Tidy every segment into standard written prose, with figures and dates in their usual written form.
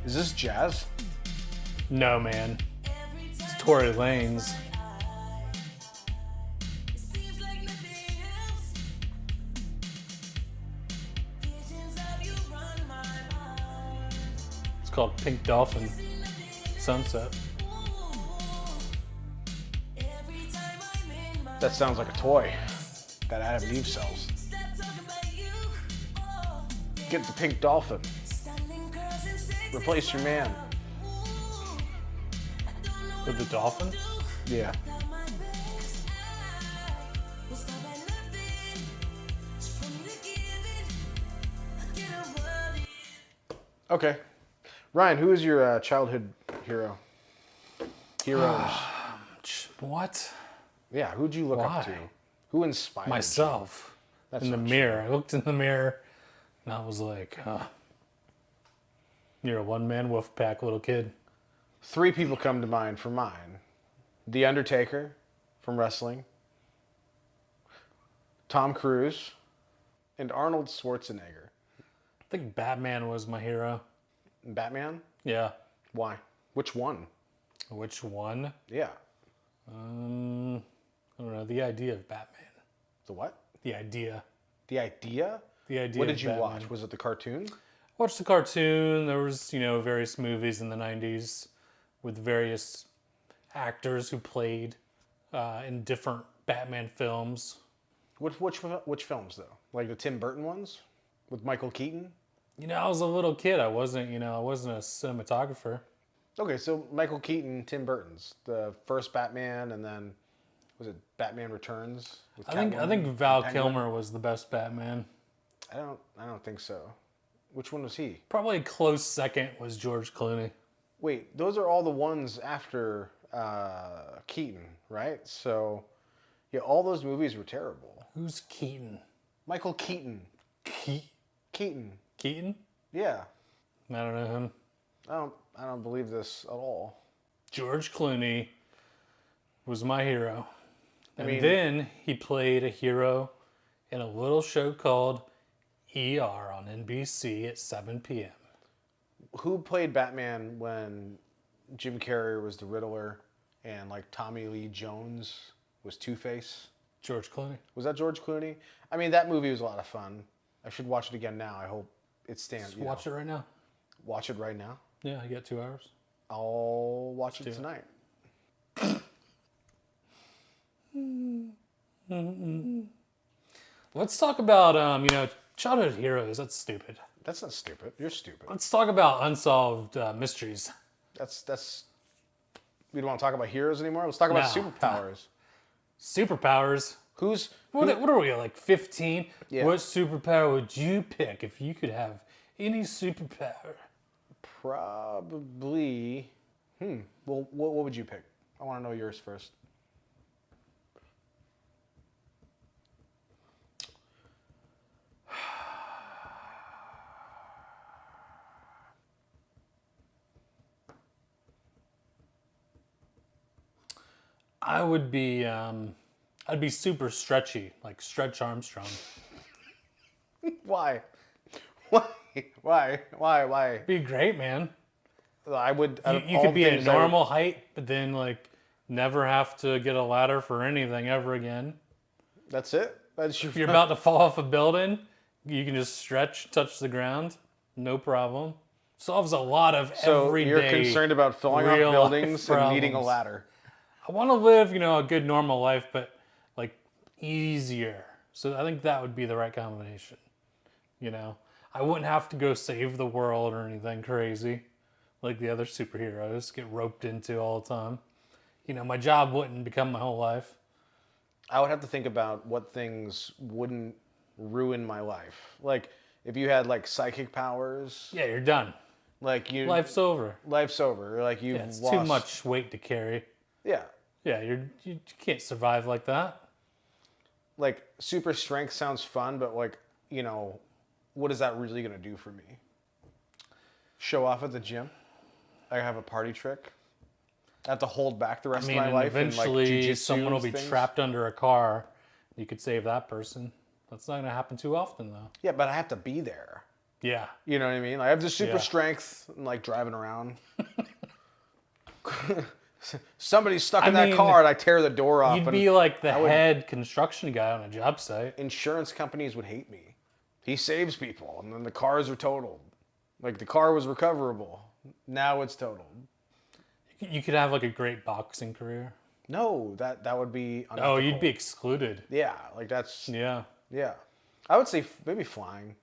Is this jazz? No, man. It's Tory Lanez. It's called Pink Dolphin Sunset. That sounds like a toy that Adam and Eve sells. Get the pink dolphin. Replace your man. With the dolphin? Yeah. Okay. Ryan, who is your childhood hero? Heroes. What? Yeah, who'd you look up to? Why? Who inspired Myself. That's In the not mirror. I looked in the mirror and I was like, you're a one-man wolf pack little kid. you? 3 people come to mind for mine. The Undertaker from wrestling, Tom Cruise, and Arnold Schwarzenegger. I think Batman was my hero. Batman? Yeah. Why? Which one? Which one? Yeah. I don't know. The idea of Batman. The what? The idea. The idea? The idea. What of did you Batman. watch? Was it the cartoon? Watched the cartoon. There was, various movies in the 90s with various actors who played in different Batman films. Which films though? Like the Tim Burton ones with Michael Keaton? I was a little kid. I wasn't a cinematographer. Okay, so Michael Keaton, Tim Burton's the first Batman, and then was it Batman Returns? With I think Catwoman Val and Penguin? Kilmer was the best Batman. I don't think so. Which one was he? Probably a close second was George Clooney. Wait, those are all the ones after Keaton, right? So, yeah, all those movies were terrible. Who's Keaton? Michael Keaton. Keaton. Keaton? Yeah. I don't know him. I don't believe this at all. George Clooney was my hero. And mean- then he played a hero in a little show called ER on NBC at 7 p.m. Who played Batman when Jim Carrey was the Riddler and like Tommy Lee Jones was Two-Face? George Clooney. Was that George Clooney? I mean, that movie was a lot of fun. I should watch it again now. I hope it stands. Just watch it right now. Watch it right now. Yeah, you got 2 hours. I'll watch it tonight. Let's talk about, childhood heroes. That's stupid. That's not stupid. You're stupid. Let's talk about unsolved mysteries. That's. We don't want to talk about heroes anymore. Let's talk about No. superpowers. Superpowers. What are we, like 15? Yeah. What superpower would you pick if you could have any superpower? Probably. Well, what would you pick? I want to know yours first. I'd be super stretchy, like Stretch Armstrong. Why? Why? Be great, man. I would. You could be a normal height, but then like never have to get a ladder for anything ever again. That's it. That's your. If you're about to fall off a building, you can just stretch, touch the ground, no problem. Solves a lot of So everyday. you're concerned about falling off real buildings life and needing a problems. ladder. I want to live, a good normal life, but like easier. So I think that would be the right combination. I wouldn't have to go save the world or anything crazy like the other superheroes get roped into all the time. My job wouldn't become my whole life. I would have to think about what things wouldn't ruin my life. Like if you had like psychic powers. Yeah, you're done. Like you. Life's over. Life's over. Like you've It's lost. too much weight to carry. Yeah. Yeah, you can't survive like that. Like super strength sounds fun, but like what is that really gonna do for me? Show off at the gym? I have a party trick. I have to hold back the rest of my life. Eventually and, like, someone will be things. trapped under a car. You could save that person. That's not going to happen too often, though. Yeah, but I have to be there. Yeah. You know what I mean? I have the super Yeah. strength and like driving around. Somebody's stuck I in that mean, car and I tear the door off. You'd and be like the would- head construction guy on a job site. Insurance companies would hate me. He saves people and then the cars are totaled. Like the car was recoverable. Now it's totaled. You could have like a great boxing career. No, that would be unethical. Oh, you'd be excluded. Yeah, like that's Yeah. yeah. I would say maybe flying.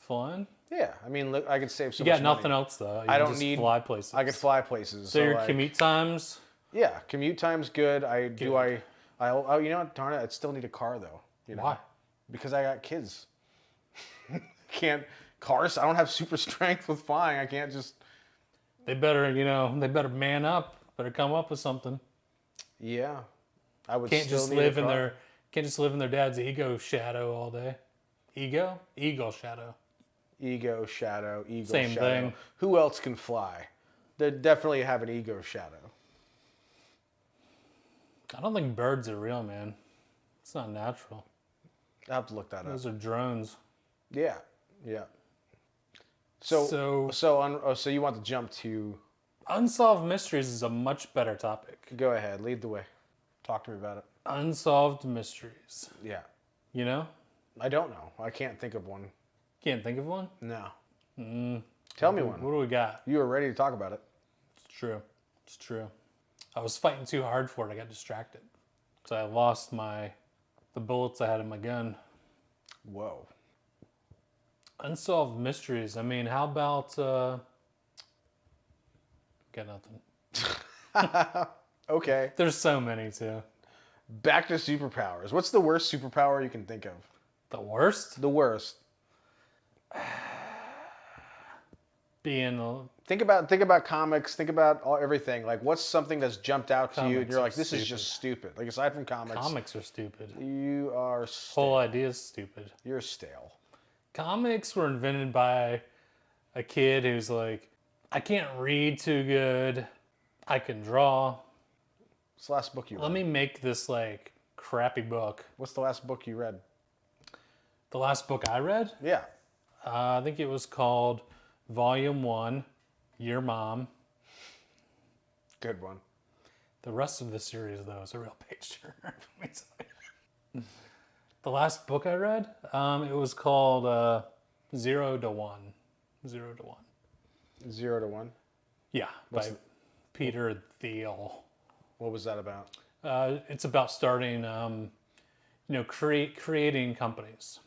Flying? Yeah, I mean, look, I could save so You much got nothing money. else though. You I can don't just need fly places. I could fly places. So your like, commute times? Yeah, commute time's good. I Good. oh, you know what? Darn it, I'd still need a car though. You know? Why? Because I got kids. Can't cars. I don't have super strength with flying. I can't just. They better, they better man up. Better come up with something. Yeah, I would. Can't still just need live a in car. can't just live in their dad's ego shadow all day. Ego? Eagle shadow. Ego shadow. Ego Same shadow. thing. Who else can fly? They definitely have an ego shadow. I don't think birds are real, man. It's not natural. I have to look that up. Those are drones. Yeah, yeah. So So- so you want to jump to? Unsolved mysteries is a much better topic. Go ahead, lead the way. Talk to me about it. Unsolved mysteries. Yeah, You know? I don't know. I can't think of one. Can't think of one? No. Tell me one. What do we got? You were ready to talk about it. It's true. It's true. I was fighting too hard for it. I got distracted. So I lost the bullets I had in my gun. Whoa. Unsolved mysteries. I mean, how about got nothing. Okay. There's so many too. Back to superpowers. What's the worst superpower you can think of? The worst? The worst. Being Think about comics. Think about everything. Like, what's something that's jumped out to you, and Comics you're are like, "This is stupid. just stupid." Like, aside from comics are stupid. you are stale. Whole idea is stupid. You're stale. Comics were invented by a kid who's like, I can't read too good. I can draw. What's the last book you read? Let me make this like crappy book. What's the last book you read? The last book I read, Yeah. I think it was called Volume 1, Your Mom. Good one. The rest of the series, though, is a real page turner. The last book I read, it was called 0 to 1. 0 to 1. 0 to 1. Yeah, by Peter Thiel. What was that about? It's about starting, creating companies.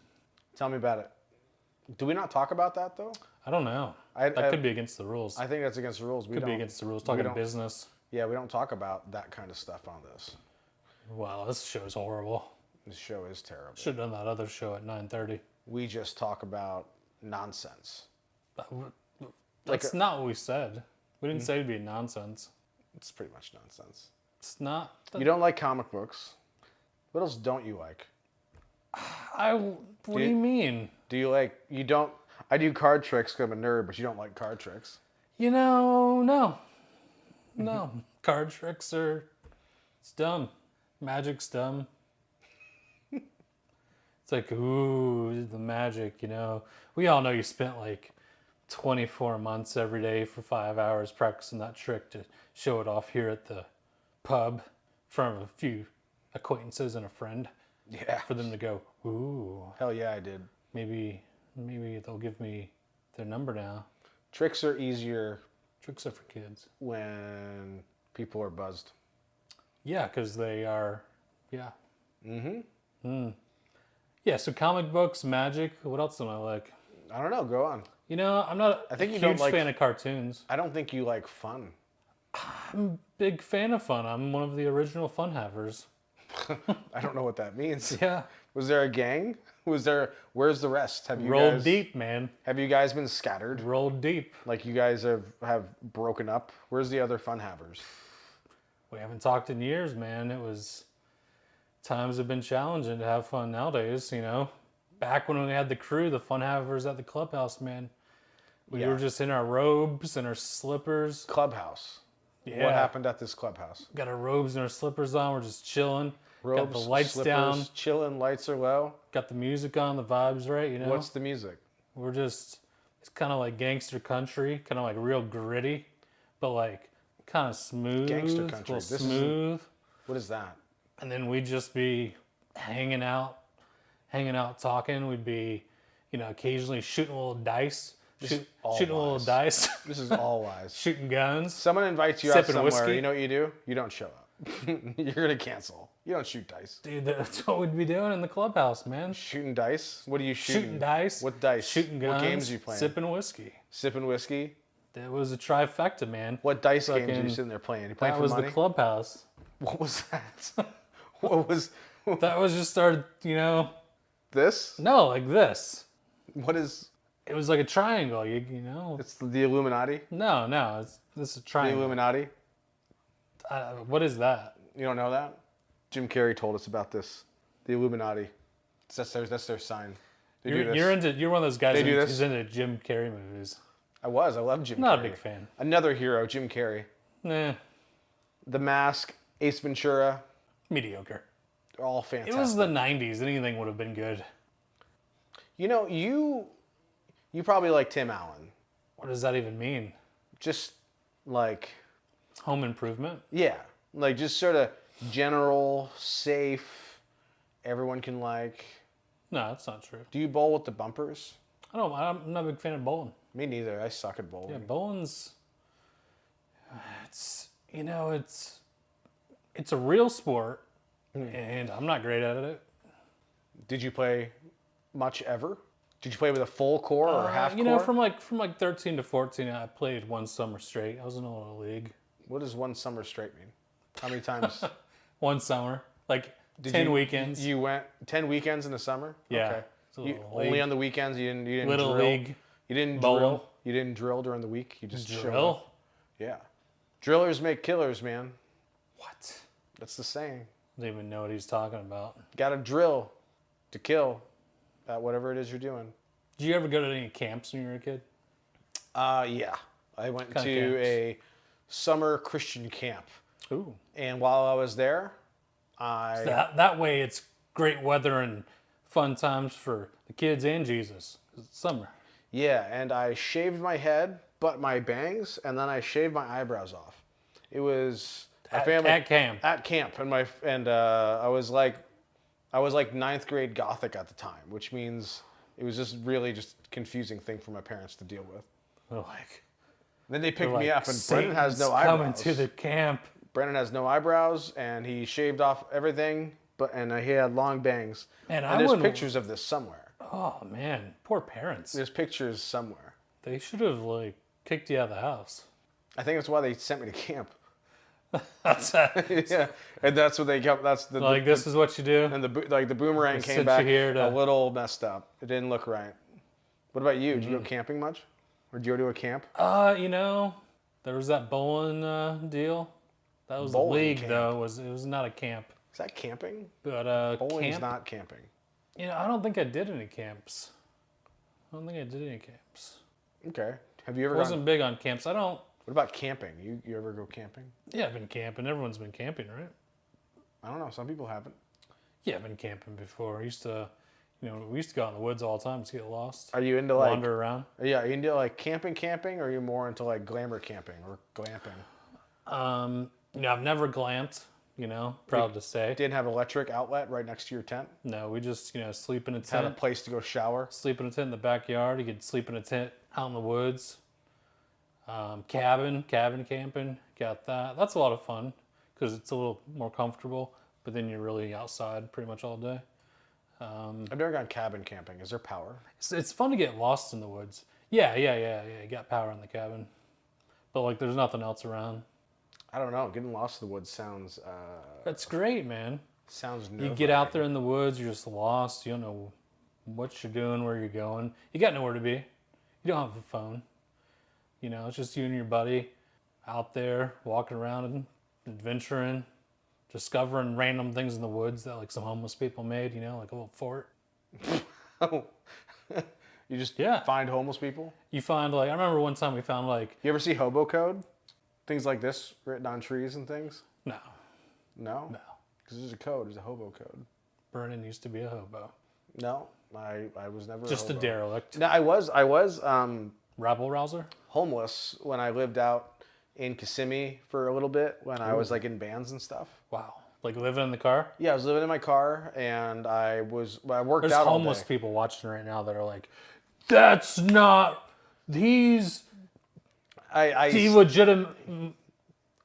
Tell me about it. Do we not talk about that though? I don't know. I That could be against the rules. I think that's against the rules. We Could be don't. against the rules. Talking don't- business. Yeah, we don't talk about that kind of stuff on this. Wow, this show's horrible. This show is terrible. Should have done that other show at 9:30. We just talk about nonsense. That's not what we said. We didn't say it'd be nonsense. It's pretty much nonsense. It's not. You don't like comic books. What else don't you like? What do you mean? Do you like? You don't. I do card tricks because I'm a nerd, but you don't like card tricks. No. No. Card tricks it's dumb. Magic's dumb. It's like, ooh, the magic, We all know you spent like 24 months every day for 5 hours practicing that trick to show it off here at the pub in front of a few acquaintances and a friend. Yeah. For them to go, ooh, Hell yeah, I did. maybe they'll give me their number now. Tricks are easier Tricks are for kids. when people are buzzed. Yeah, because they are, yeah. Mm-hmm. Yeah, so comic books, magic, what else do I like? I don't know. Go on. I'm not I think a you huge don't like- fan of cartoons. I don't think you like fun. I'm a big fan of fun. I'm one of the original fun havers. I don't know what that means. Yeah. Was there a gang? Where's the rest? Have you Rolled guys, deep, man. Have you guys been scattered? Rolled deep. Like you guys have broken up? Where's the other fun havers? We haven't talked in years, man. Times have been challenging to have fun nowadays, Back when we had the crew, the fun havers at the clubhouse, man. We Yeah. were just in our robes and our slippers. Clubhouse. Yeah. What happened at this clubhouse? Got our robes and our slippers on. We're just chilling. Robes, Got the lights slippers, down. chilling, lights are low. Got the music on, the vibes right, What's the music? We're just It's kind of like gangster country, kind of like real gritty, but like kind of smooth. Gangster country. Real smooth. What is that? And then we'd just be hanging out, talking. We'd be, occasionally shooting a little dice. Shooting a little dice. This is all lies. Shooting guns. Someone invites you out Sipping somewhere. whiskey. You know what you do? You don't show up. You're gonna cancel. You don't shoot dice. Dude, that's what we'd be doing in the clubhouse, man. Shooting dice? What are you shooting? Shooting dice. What dice? Shooting guns. What games are you playing? Sipping whiskey. Sipping whiskey? That was a trifecta, man. What dice games are you Fucking- sitting there playing? You playing That for was money? the clubhouse. What was that? What was That was just our, this? no, like this. What is? It was like a triangle, you know. It's the Illuminati. No, this is a The triangle. Illuminati. What is that? You don't know that? Jim Carrey told us about this. The Illuminati. That's their sign. They do this. You're one of those guys They do this? who's into Jim Carrey movies. I love Jim Carrey. Not a big fan. Another hero, Jim Carrey. Nah, The Mask, Ace Ventura, mediocre. they're all fantastic. It was the 90s. Anything would have been good. You probably like Tim Allen. What does that even mean? Just like, Home Improvement? yeah, like just sort of general, safe, everyone can like. No, that's not true. Do you bowl with the bumpers? I'm not a big fan of bowling. Me neither. I suck at bowling. Yeah, bowling's it's a real sport, and I'm not great at it. Did you play much ever? Did you play with a full core or half core? From like 13 to 14, I played one summer straight. I was in a little league. What does one summer straight mean? How many times? One summer, like 10 weekends. You went 10 weekends in the summer? Yeah. Okay. It's a You, little only league. on the weekends. You didn't Little drill. league. You didn't Bowling. drill. You didn't drill during the week. You just showed Drill? up. Yeah. Drillers make killers, man. What? That's the saying. I don't even know what he's talking about. Got to drill to kill at whatever it is you're doing. Did you ever go to any camps when you were a kid? Yeah. I went Kind of to camps? a summer Christian camp. Ooh. And while I was there, That way it's great weather and fun times for the kids and Jesus. 'Cause it's summer. yeah, and I shaved my head, but my bangs, and then I shaved my eyebrows off. It was a family At camp. at camp, and I was like ninth grade Gothic at the time, which means it was just really just confusing thing for my parents to deal with. They're like, Then they picked me up, and Satan's Brennan has no coming eyebrows. to the camp. Brennan has no eyebrows, and he shaved off everything, and he had long bangs. Man, and I there's wouldn't- pictures of this somewhere. Oh man, poor parents. There's pictures somewhere. They should have like kicked you out of the house. I think that's why they sent me to camp. That's Yeah, and that's what they kept. That's the like this is what you do. and the boomerang They came sent back you here to- a little messed up. It didn't look right. What about you? Did you go Mm-hmm. camping much, or did you go to a camp? There was that bowling deal. That was Bowling the league camp. though. It was not a camp, Is that camping? but Bowling's camp. not camping. I don't think I did any camps. Okay. Have you ever I wasn't gone? big on camps. I don't. What about camping? You ever go camping? Yeah, I've been camping. Everyone's been camping, right? I don't know. Some people haven't. Yeah, I've been camping before. I used to, we used to go out in the woods all the time to get lost, Are you into like? wander around. Yeah, are you into like camping, or are you more into like glamour camping or glamping? I've never glamped. Proud to say. Didn't have electric outlet right next to your tent. No, we just sleep in a Had a tent. place to go shower. Sleep in a tent in the backyard. You could sleep in a tent out in the woods. Cabin camping. Got that. That's a lot of fun because it's a little more comfortable. But then you're really outside pretty much all day. I've never gone cabin camping. Is there power? It's fun to get lost in the woods. Yeah. You got power in the cabin, but like there's nothing else around. I don't know. Getting lost in the woods sounds That's great, man. You get out there in the woods, you're just lost. You don't know what you're doing, where you're going. You got nowhere to be. You don't have a phone. It's just you and your buddy out there walking around and adventuring, discovering random things in the woods that like some homeless people made, like a little fort. You just Yeah. find homeless people. You find I remember one time we found You ever see hobo code? Things like this written on trees and things. no. No. Because there's a code. There's a hobo code. Brennan used to be a hobo. No, I was never Just a hobo. derelict. No, I was Rabble rouser? homeless when I lived out in Kissimmee for a little bit when I was like in bands and stuff. Wow. Like living in the car? Yeah, I was living in my car and I worked There's out all homeless day. people watching right now that are like, that's not, he's I, illegitimate.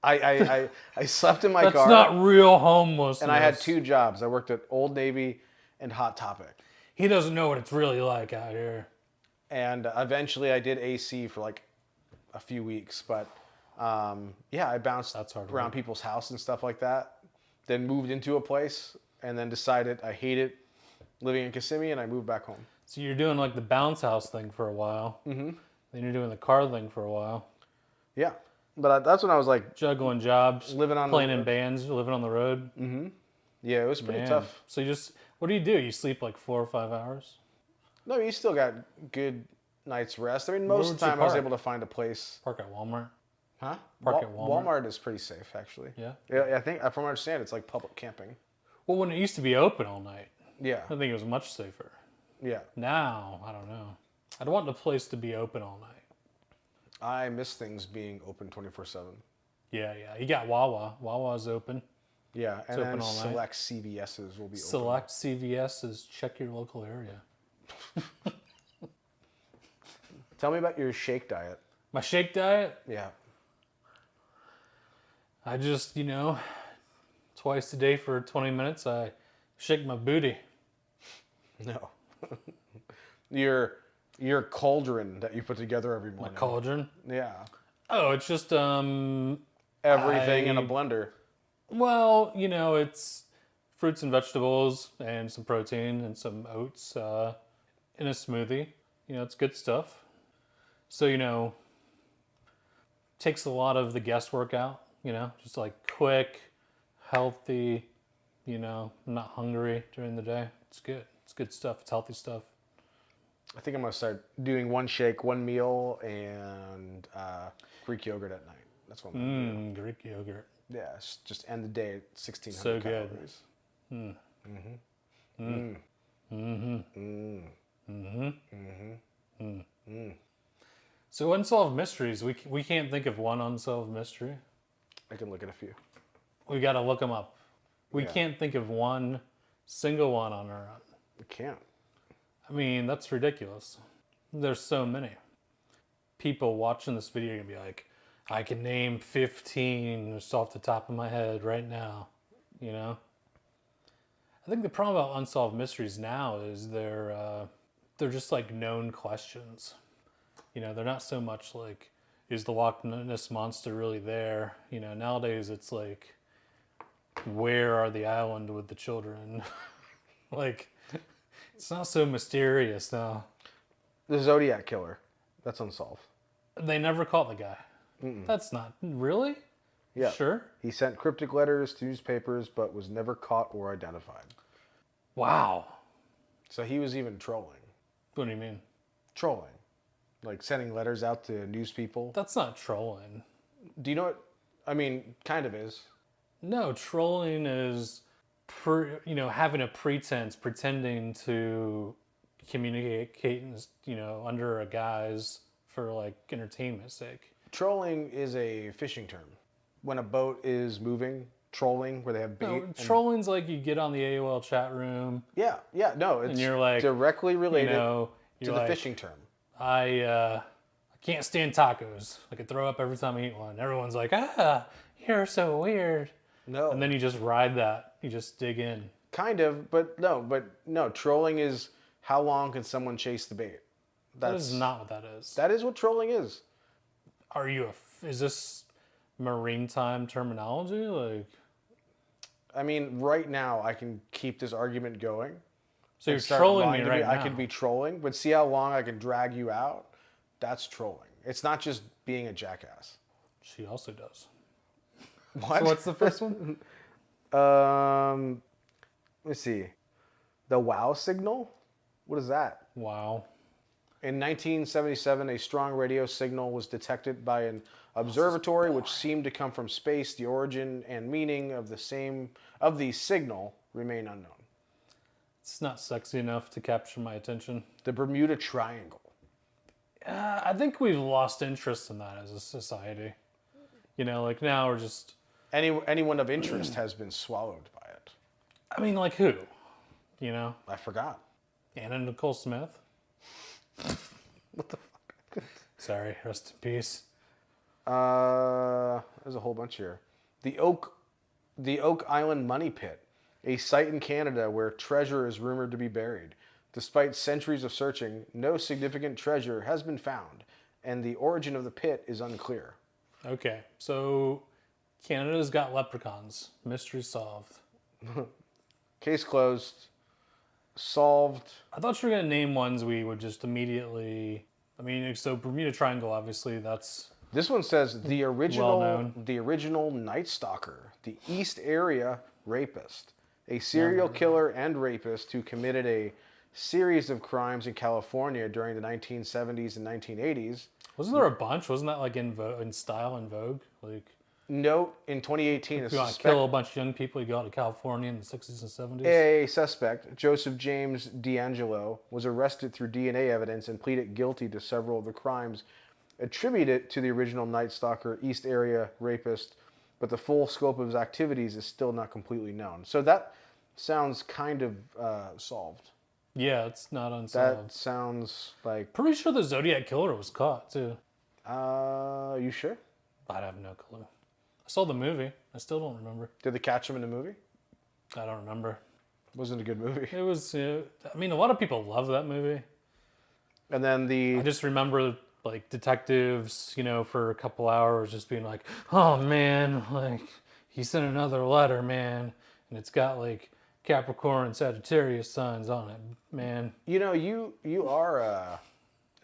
I slept in my That's car not real homelessness. and I had 2 jobs. I worked at Old Navy and Hot Topic. He doesn't know what it's really like out here. And eventually I did AC for like a few weeks, but yeah, I bounced That's hard around work. people's house and stuff like that. Then moved into a place and then decided I hated living in Kissimmee and I moved back home. So you're doing like the bounce house thing for a while. Mm-hmm. Then you're doing the car thing for a while. Yeah, but that's when I was like, Juggling jobs, Living on the playing in road. bands, living on the road. yeah, it was pretty Man. tough. So what do? You sleep like 4 or 5 hours? No, you still got good night's rest. I mean, most of the would you time I was park? able to find a place. Park at Walmart. Huh? Park at Walmart? Walmart is pretty safe, actually. Yeah. Yeah, I think, from what I understand, it's like public camping. Well, when it used to be open all night, Yeah, I think it was much safer. yeah. Now, I don't know. I'd want the place to be open all night. I miss things being open 24/7. Yeah. You got Wawa. Wawa's open. Yeah, and open then all night. select CVS's will be open. Select CVS's. Check your local area. Tell me about your shake diet. My shake diet, Yeah. I just, twice a day for 20 minutes, I shake my booty. No. your cauldron that you put together every My morning. cauldron. Yeah. Oh, it's just, Everything in a blender. well, it's fruits and vegetables and some protein and some oats in a smoothie. It's good stuff. So, takes a lot of the guesswork out, just like quick, healthy, I'm not hungry during the day. It's good. It's good stuff. It's healthy stuff. I think I'm gonna start doing one shake, one meal, and Greek yogurt at night. That's what I'm gonna do. Greek yogurt. Yeah, just end the day at 1,600 So good. calories. So unsolved mysteries, we can't think of one unsolved mystery. I can look at a few. We got to look them up. We Yeah. can't think of one single one on our own. I can't. I mean, that's ridiculous. There's so many. People watching this video are going to be like, I can name 15 just off the top of my head right now, I think the problem about unsolved mysteries now is they're just like known questions. They're not so much like, is the Loch Ness Monster really there? Nowadays it's like, where are the island with the children? Like, it's not so mysterious now. The Zodiac Killer. That's unsolved. They never caught the guy. That's not really? Yeah. Sure. He sent cryptic letters to newspapers, but was never caught or identified. Wow. So he was even trolling. What do you mean? Trolling. Like sending letters out to news people. That's not trolling. Do you know what? I mean, kind of is. No, trolling is, having a pretense, pretending to communicate, under a guise for like entertainment's sake. Trolling is a fishing term. When a boat is moving, trolling, where they have bait. No, and- trolling's like you get on the AOL chat room, Yeah, no, it's and you're like, directly related you're to the like, fishing term. I can't stand tacos. I could throw up every time I eat one. Everyone's like, you're so weird. No, And then you just ride that. You just dig in. kind of, but no. Trolling is how long can someone chase the bait? That is not what that is. That is what trolling is. Is this maritime terminology? Like, I mean, right now I can keep this argument going. so you're and start trolling lying me to right now. I could be trolling, but see how long I can drag you out? That's trolling. It's not just being a jackass. She also does. What? So what's the first one? Let's see. The wow signal? What is that? Wow. In 1977, a strong radio signal was detected by an observatory which seemed to come from space. The origin and meaning of the signal remain unknown. It's not sexy enough to capture my attention. The Bermuda Triangle. I think we've lost interest in that as a society. You know, like now we're just. Anyone of interest has been swallowed by it. I mean, like who? You know? I forgot. Anna Nicole Smith? What the fuck? Sorry, rest in peace. There's a whole bunch here. The Oak Island Money Pit, a site in Canada where treasure is rumored to be buried. Despite centuries of searching, no significant treasure has been found, and the origin of the pit is unclear. Okay, so Canada's got leprechauns. Mystery solved. Case closed. Solved. I thought you were going to name ones we would just immediately... I mean, so Bermuda Triangle, obviously, that's... This one says the original Well-known. Night Stalker, the East Area Rapist, a serial killer and rapist who committed a series of crimes in California during the 1970s and 1980s. Wasn't there a bunch? Wasn't that like in style and Vogue? Like, Note, in 2018, if you want to kill a bunch of young people, you go out to California in the 60s and 70s. a suspect, Joseph James D'Angelo, was arrested through DNA evidence and pleaded guilty to several of the crimes attributed to the original Night Stalker, East Area Rapist, but the full scope of his activities is still not completely known. So that sounds kind of solved. Yeah, it's not unsolved. That sounds like... Pretty sure the Zodiac Killer was caught, too. You sure? I'd have no clue. I saw the movie. I still don't remember. Did they catch him in the movie? I don't remember. Wasn't a good movie. It was, I mean, a lot of people love that movie. And then I just remember, like, detectives, you know, for a couple hours just being like, oh, man, like, he sent another letter, man. And it's got, like, Capricorn and Sagittarius signs on it, man. You know, you are a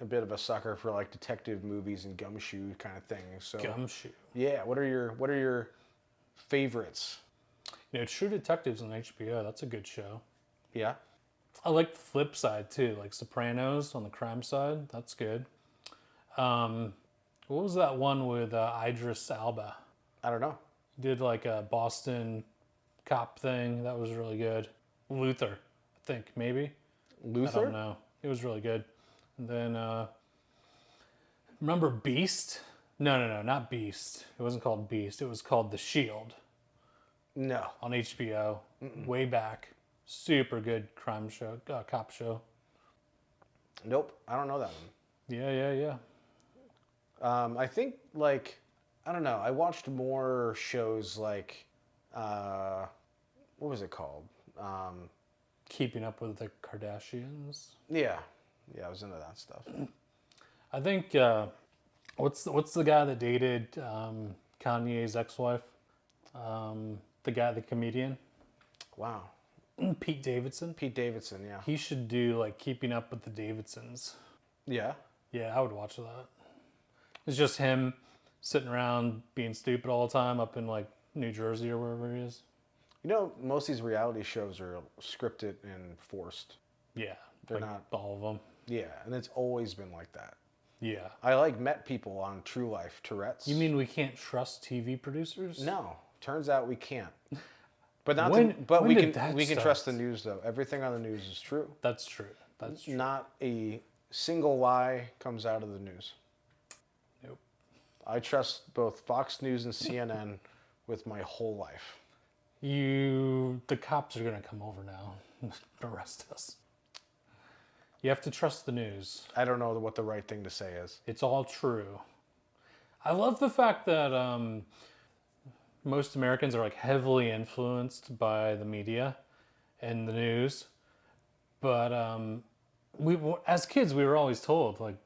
bit of a sucker for like detective movies and gumshoe kind of things. So Gumshoe. yeah, what are your favorites? You know, True Detectives on HBO. That's a good show. Yeah. I like the flip side too, like Sopranos on the crime side. That's good. What was that one with Idris Elba? I don't know. He did like a Boston cop thing. That was really good. Luther, I think, maybe. Luther? I don't know. It was really good. And then, remember Beast? No, not Beast. It wasn't called Beast. It was called The Shield. No. On HBO. Way back. Super good crime show, cop show. Nope, I don't know that one. Yeah. I think like, I don't know. I watched more shows like, what was it called? Keeping Up with the Kardashians. Yeah, I was into that stuff. I think what's the guy that dated Kanye's ex-wife? The comedian. Wow. Pete Davidson. Pete Davidson, yeah. He should do like Keeping Up with the Davidsons. Yeah. Yeah, I would watch that. It's just him sitting around being stupid all the time up in like New Jersey or wherever he is. You know, most of these reality shows are scripted and forced. Yeah, They're like not. all of them. Yeah, and it's always been like that. Yeah. I like met people on True Life Tourette's. You mean we can't trust TV producers? No, turns out we can't. But not. When we did can. that We can start? trust the news though. Everything on the news is true. That's true. That's true. Not a single lie comes out of the news. Nope. I trust both Fox News and CNN with my whole life. The cops are gonna come over now and arrest us. You have to trust the news. I don't know what the right thing to say is. It's all true. I love the fact that most Americans are like heavily influenced by the media and the news, but as kids we were always told like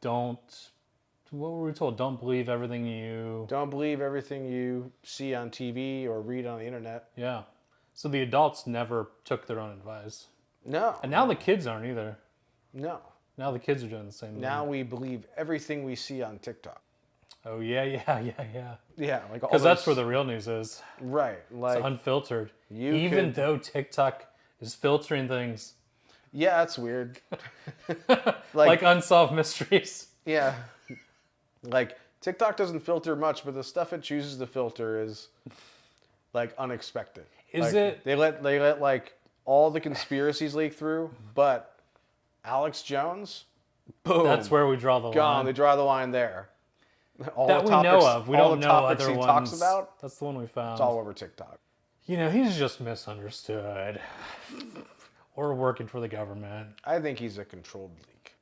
what were we told? Don't believe everything you... Don't believe everything you see on TV or read on the internet. Yeah. So the adults never took their own advice. No. And now the kids aren't either. No. Now the kids are doing the same thing. Now we believe everything we see on TikTok. Oh, yeah. Yeah, like all Because that's those- where the real news is. Right. Like, It's unfiltered. you Even could- though TikTok is filtering things yeah, that's weird. like unsolved mysteries. Yeah. Like, TikTok doesn't filter much, but the stuff it chooses to filter is, like, unexpected. Is Like, it? They let like all the conspiracies leak through, but Alex Jones, boom. That's where we draw the gone. line. They draw the line there. All That the we know topics- of. We all don't the know topics other he ones. talks about, That's the one we found. it's all over TikTok. You know, he's just misunderstood. Or working for the government. I think he's a controlled leak.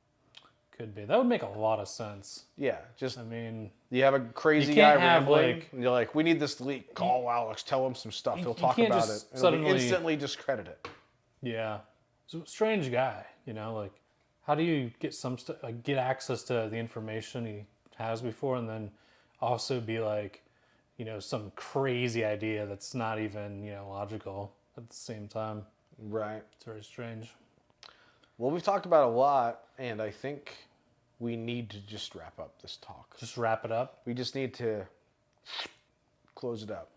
Could be. That would make a lot of sense. Yeah, just I mean, you have a crazy You guy can't have, rambling, like- and you're like, we need this leak. Call Alex, tell him some stuff. He'll you talk can't about just it. And suddenly- instantly discredit it. yeah. He's a strange guy, you know, like how do you get get access to the information he has before and then also be like, you know, some crazy idea that's not even, you know, logical at the same time. Right. It's very strange. Well, we've talked about a lot, and I think we need to just wrap up this talk. Just wrap it up, We just need to close it up.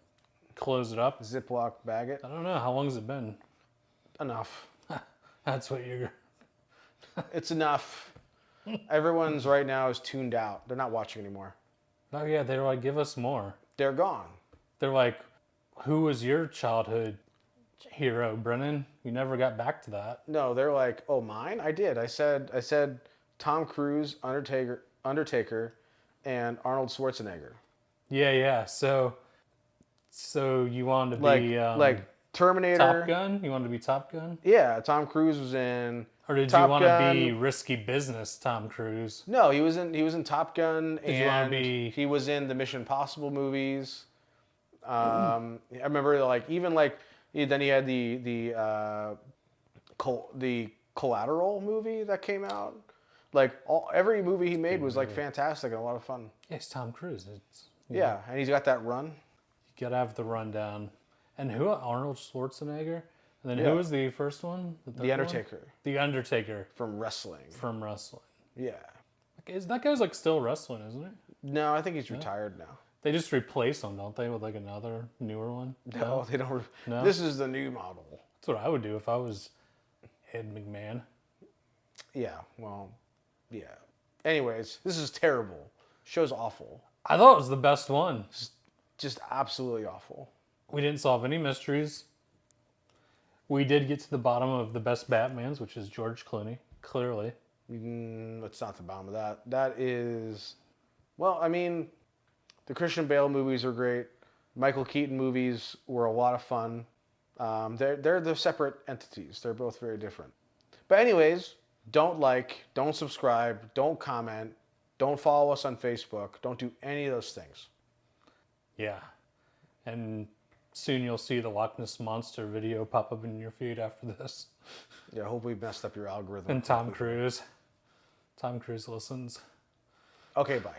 close it up. Ziploc bag it. I don't know. How long has it been? Enough. That's what you're... It's enough. Everyone's right now is tuned out. They're not watching anymore. Oh, yeah. They're like, give us more. They're gone. They're like, who was your childhood hero, Brennan? You never got back to that. No, they're like, oh, mine? I did. I said Tom Cruise, Undertaker, and Arnold Schwarzenegger. Yeah. So you wanted to Like be like Terminator. Top Gun? You wanted to be Top Gun? Yeah, Tom Cruise was in. Or did Top you want Gun. to be Risky Business Tom Cruise? No, he was in Top Gun, you wanna and be- he was in the Mission Impossible movies. I remember then he had the Collateral movie that came out. Like every movie he made was like fantastic and a lot of fun. Yeah, it's Tom Cruise. It's, Yeah, and he's got that run. you gotta have the rundown. And who? Arnold Schwarzenegger? And then Yeah. who was the first one? third The one? Undertaker The Undertaker from wrestling. from wrestling. Yeah. That guy's like still wrestling, isn't it? No, I think he's retired now. They just replace him, don't they, with like another newer one? No, they don't. No? This is the new model. That's what I would do if I was Ed McMahon. Yeah, well, yeah. Anyways, this is terrible. Show's awful. I thought it was the best one. Just absolutely awful. We didn't solve any mysteries. We did get to the bottom of the best Batmans, which is George Clooney, clearly. It's not the bottom of that. That is, well, I mean, the Christian Bale movies are great. Michael Keaton movies were a lot of fun. They're the separate entities. They're both very different. But anyways, don't subscribe, don't comment, don't follow us on Facebook. Don't do any of those things. Yeah. And soon you'll see the Loch Ness Monster video pop up in your feed after this. Yeah, I hope we messed up your algorithm. And Tom Cruise. Tom Cruise listens. Okay, bye.